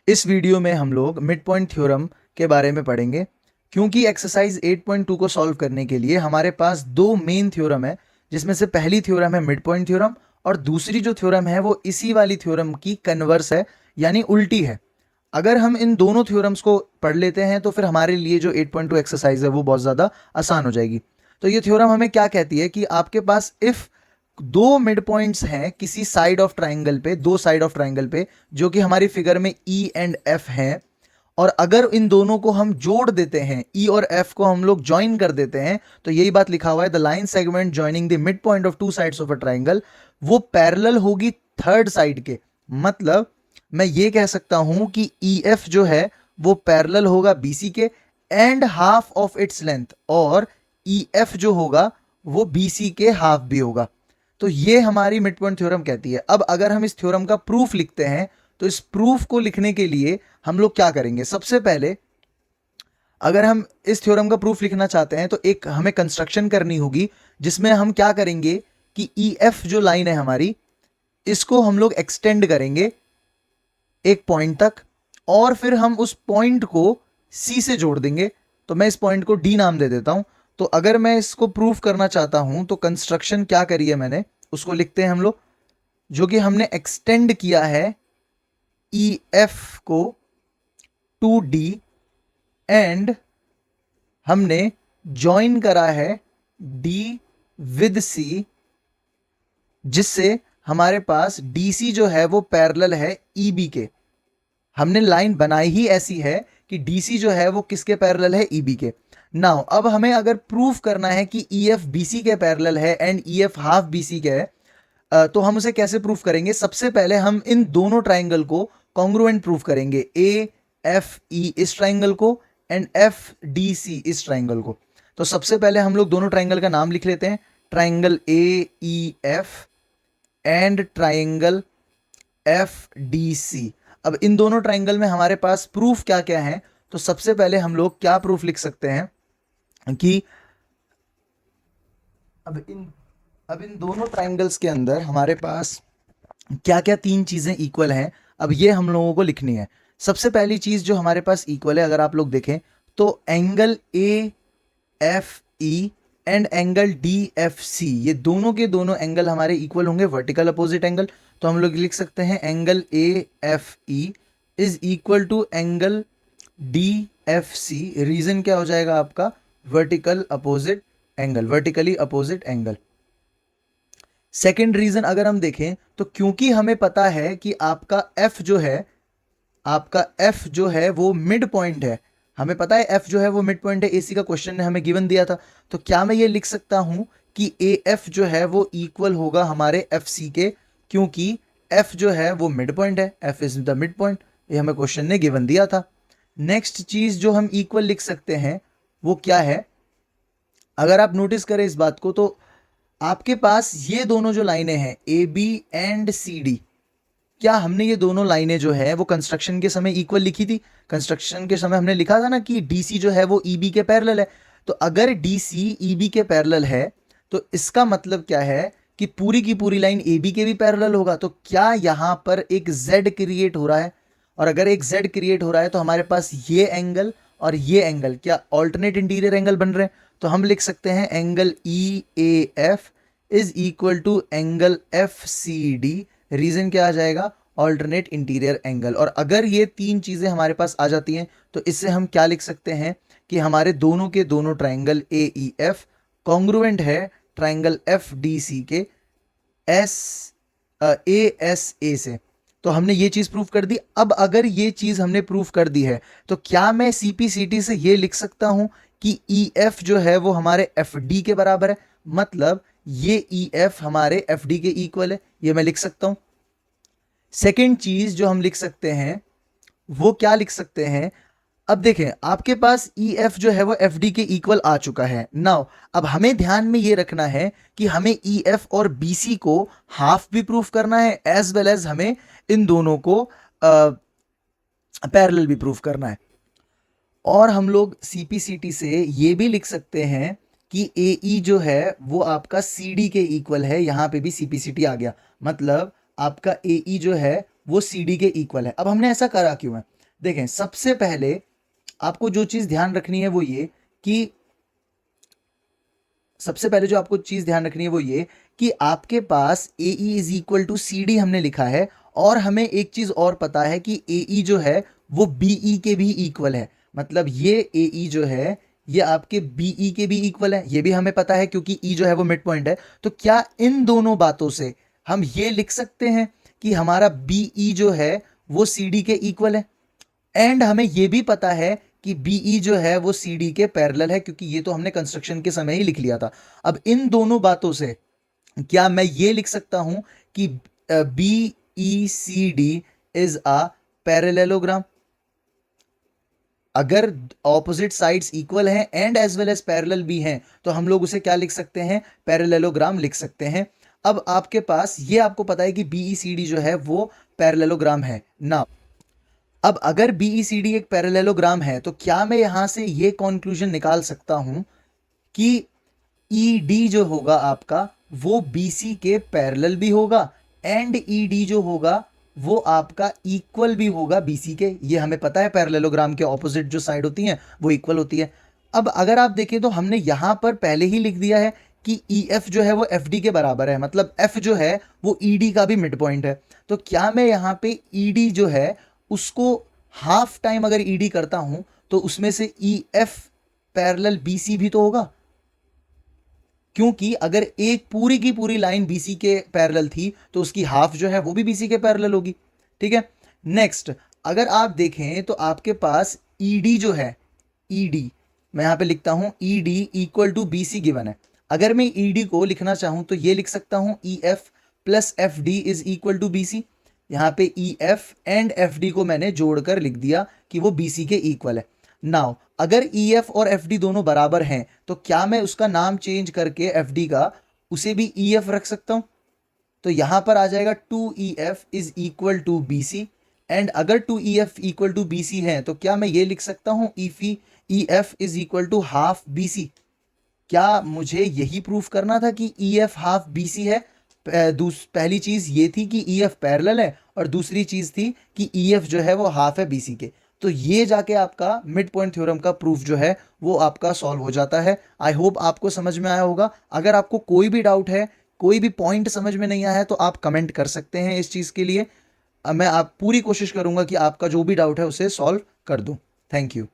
इस वीडियो में हम लोग मिड पॉइंट थ्योरम के बारे में पढ़ेंगे। क्योंकि एक्सरसाइज 8.2 को सॉल्व करने के लिए हमारे पास दो मेन थ्योरम है, जिसमें से पहली थ्योरम है मिड पॉइंट थ्योरम और दूसरी जो थ्योरम है वो इसी वाली थ्योरम की कन्वर्स है, यानी उल्टी है। अगर हम इन दोनों थ्योरम्स को पढ़ लेते हैं तो फिर हमारे लिए जो 8.2 एक्सरसाइज है वो बहुत ज़्यादा आसान हो जाएगी। तो ये थ्योरम हमें क्या कहती है कि आपके पास इफ़ दो मिड पॉइंट्स हैं किसी साइड ऑफ ट्राइंगल पे, दो साइड ऑफ ट्राइंगल पे, जो कि हमारी फिगर में ई एंड एफ हैं, और अगर इन दोनों को हम जोड़ देते हैं, ई और एफ को हम लोग ज्वाइन कर देते हैं, तो यही बात लिखा हुआ है, the line segment joining the mid point of two sides of a triangle, वो पैरेलल होगी थर्ड साइड के। मतलब मैं ये कह सकता हूं कि ई एफ जो है वो पैरेलल होगा बीसी के and half of its length, और ई एफ जो होगा वो बीसी के हाफ भी होगा। तो ये हमारी मिड पॉइंट थ्योरम कहती है। अब अगर हम इस थ्योरम का प्रूफ लिखते हैं, तो इस प्रूफ को लिखने के लिए हम लोग क्या करेंगे? सबसे पहले अगर हम इस थ्योरम का प्रूफ लिखना चाहते हैं तो एक हमें कंस्ट्रक्शन करनी होगी, जिसमें हम क्या करेंगे कि ई एफ जो लाइन है हमारी, इसको हम लोग एक्सटेंड करेंगे एक पॉइंट तक, और फिर हम उस पॉइंट को सी से जोड़ देंगे। तो मैं इस पॉइंट को डी नाम दे देता हूं। तो अगर मैं इसको प्रूफ करना चाहता हूं तो कंस्ट्रक्शन क्या करी है मैंने, उसको लिखते हैं हम लोग, जो कि हमने एक्सटेंड किया है ई एफ को टू डी, एंड हमने ज्वाइन करा है डी विद सी, जिससे हमारे पास डीसी जो है वो पैरेलल है ईबी के। हमने लाइन बनाई ही ऐसी है कि डीसी जो है वो किसके पैरेलल है? ईबी के। नाउ अब हमें अगर प्रूफ करना है कि ई एफ बीसी के पैरेलल है and E F half BC के है, तो हम उसे कैसे प्रूफ करेंगे? सबसे पहले हम इन दोनों ट्राइंगल को कॉन्ग्रुएंट प्रूफ करेंगे, ए एफ ई इस ट्राइंगल को एंड एफ डी सी इस ट्राइंगल को। तो सबसे पहले हम लोग दोनों ट्राइंगल का नाम लिख लेते हैं, triangle A E F and triangle F D C. अब इन दोनों ट्राइंगल में हमारे पास प्रूफ क्या क्या है? तो सबसे पहले हम लोग क्या प्रूफ लिख सकते हैं कि अब इन दोनों ट्राइंगल्स के अंदर हमारे पास क्या क्या तीन चीजें इक्वल हैं। अब ये हम लोगों को लिखनी है। सबसे पहली चीज जो हमारे पास इक्वल है, अगर आप लोग देखें तो angle A F E and angle D F C, ये दोनों के दोनों एंगल हमारे इक्वल होंगे, वर्टिकल अपोजिट एंगल। तो हम लोग लिख सकते हैं angle A F E is equal to angle D F C. Reason क्या हो जाएगा आपका? Vertical opposite angle, vertically opposite angle. Second reason अगर हम देखें तो क्योंकि हमें पता है कि आपका एफ जो है, आपका एफ जो है वो मिड पॉइंट है, हमें पता है एफ जो है वो मिड पॉइंट है, एसी का क्वेश्चन ने हमें गिवन दिया था। तो क्या मैं ये लिख सकता हूं कि ए एफ जो है वो इक्वल होगा हमारे एफ सी के, क्योंकि एफ जो है वो मिड पॉइंट है, F is the mid point, ये हमें क्वेश्चन ने गिवन दिया था। नेक्स्ट चीज जो हम इक्वल लिख सकते हैं वो क्या है? अगर आप नोटिस करें इस बात को, तो आपके पास ये दोनों जो लाइनें हैं A B and C D, क्या हमने ये दोनों लाइनें जो है वो कंस्ट्रक्शन के समय इक्वल लिखी थी? कंस्ट्रक्शन के समय हमने लिखा था ना कि डीसी जो है वो ईबी के पैरेलल है। तो अगर डीसी ईबी के पैरेलल है तो इसका मतलब क्या है कि पूरी की पूरी लाइन एबी के भी पैरेलल होगा। तो क्या यहां पर एक जेड क्रिएट हो रहा है? और अगर एक जेड क्रिएट हो रहा है तो हमारे पास ये एंगल और ये एंगल क्या ऑल्टरनेट इंटीरियर एंगल बन रहे हैं? तो हम लिख सकते हैं angle E A F is equal to angle F C D. Reason क्या आ जाएगा? Alternate interior angle. और अगर ये तीन चीजें हमारे पास आ जाती हैं तो इससे हम क्या लिख सकते हैं कि हमारे दोनों के दोनों triangle A E F congruent है ट्राइंगल एफ डी सी के एस ए एस ए से। तो हमने ये चीज प्रूफ कर दी। अब अगर ये चीज हमने प्रूफ कर दी है तो क्या मैं सीपीसीटी से ये लिख सकता हूं कि ई एफ जो है वो हमारे एफ डी के बराबर है? मतलब ये ई एफ हमारे एफ डी के इक्वल है, ये मैं लिख सकता हूं। सेकेंड चीज जो हम लिख सकते हैं वो क्या लिख सकते हैं? अब देखें आपके पास ई एफ जो है वो एफ डी के इक्वल आ चुका है। नाउ अब हमें ध्यान में ये रखना है कि हमें ई एफ और बी सी को हाफ भी प्रूफ करना है, एज वेल एज हमें इन दोनों को पैरेलल भी प्रूफ करना है। और हम लोग सीपीसीटी से ये भी लिख सकते हैं कि ए ई जो है वो आपका सी डी के इक्वल है। यहां पे भी सीपीसीटी आ गया, मतलब आपका ए ई जो है वो सी डी के इक्वल है। अब हमने ऐसा करा क्यों है? देखें, सबसे पहले आपको जो चीज ध्यान रखनी है वो ये कि सबसे पहले जो आपको चीज ध्यान रखनी है वो ये कि आपके पास AE is equal to CD हमने लिखा है, और हमें एक चीज और पता है कि AE जो है वो BE के भी इक्वल है। मतलब ये AE जो है ये आपके BE के भी इक्वल है, ये भी हमें पता है क्योंकि E जो है वो मिड पॉइंट है। तो क्या इन दोनों बातों से हम ये लिख सकते हैं कि हमारा BE जो है वो CD के इक्वल है? एंड हमें यह भी पता है कि बीई जो है वो सीडी के पैरेलल है, क्योंकि ये तो हमने कंस्ट्रक्शन के समय ही लिख लिया था। अब इन दोनों बातों से क्या मैं ये लिख सकता हूं कि BECD इज अ पैरेललोग्राम? अगर ऑपोजिट साइड्स इक्वल हैं and as well as parallel भी हैं तो हम लोग उसे क्या लिख सकते हैं? पैरेललोग्राम लिख सकते हैं। अब आपके पास ये आपको पता है कि BECD जो है वो पैरेललोग्राम है ना। अब अगर BECD एक पैरेललोग्राम है तो क्या मैं यहां से ये कंक्लूजन निकाल सकता हूं कि ED जो होगा आपका वो BC के पैरेलल भी होगा, एंड ED जो होगा वो आपका इक्वल भी होगा BC के? ये हमें पता है पैरेललोग्राम के ऑपोजिट जो साइड होती हैं वो इक्वल होती है। अब अगर आप देखें तो हमने यहां पर पहले ही लिख दिया है कि EF जो है वो FD के बराबर है, मतलब F जो है वो ED का भी मिड पॉइंट है। तो क्या मैं यहां पे ED जो है उसको हाफ टाइम अगर ED करता हूं तो उसमें से EF पैरेलल BC भी तो होगा? क्योंकि अगर एक पूरी की पूरी लाइन BC के पैरेलल थी तो उसकी हाफ जो है वो भी BC के पैरेलल होगी। ठीक है, नेक्स्ट अगर आप देखें तो आपके पास ED जो है, ED मैं यहां पे लिखता हूं ED equal to BC given है। अगर मैं ED को लिखना चाहूं तो ये लिख सकता हूं EF plus FD is equal to BC। यहाँ पे EF एंड FD को मैंने जोड़कर लिख दिया कि वो BC के इक्वल है। नाउ अगर EF और FD दोनों बराबर हैं तो क्या मैं उसका नाम चेंज करके FD का उसे भी EF रख सकता हूं? तो यहां पर आ जाएगा 2EF is equal to BC, and अगर 2EF इक्वल टू BC है तो क्या मैं ये लिख सकता हूं EF is equal to half BC? क्या मुझे यही प्रूफ करना था कि EF हाफ BC है? पहली चीज ये थी कि EF पैरेलल है, और दूसरी चीज थी कि EF जो है वो हाफ है BC के। तो ये जाके आपका मिड पॉइंट थ्योरम का प्रूफ जो है वो आपका सॉल्व हो जाता है। आई होप आपको समझ में आया होगा। अगर आपको कोई भी डाउट है, कोई भी पॉइंट समझ में नहीं आया है तो आप कमेंट कर सकते हैं इस चीज के लिए। मैं आप पूरी कोशिश करूंगा कि आपका जो भी डाउट है उसे सॉल्व कर दूं। Thank you.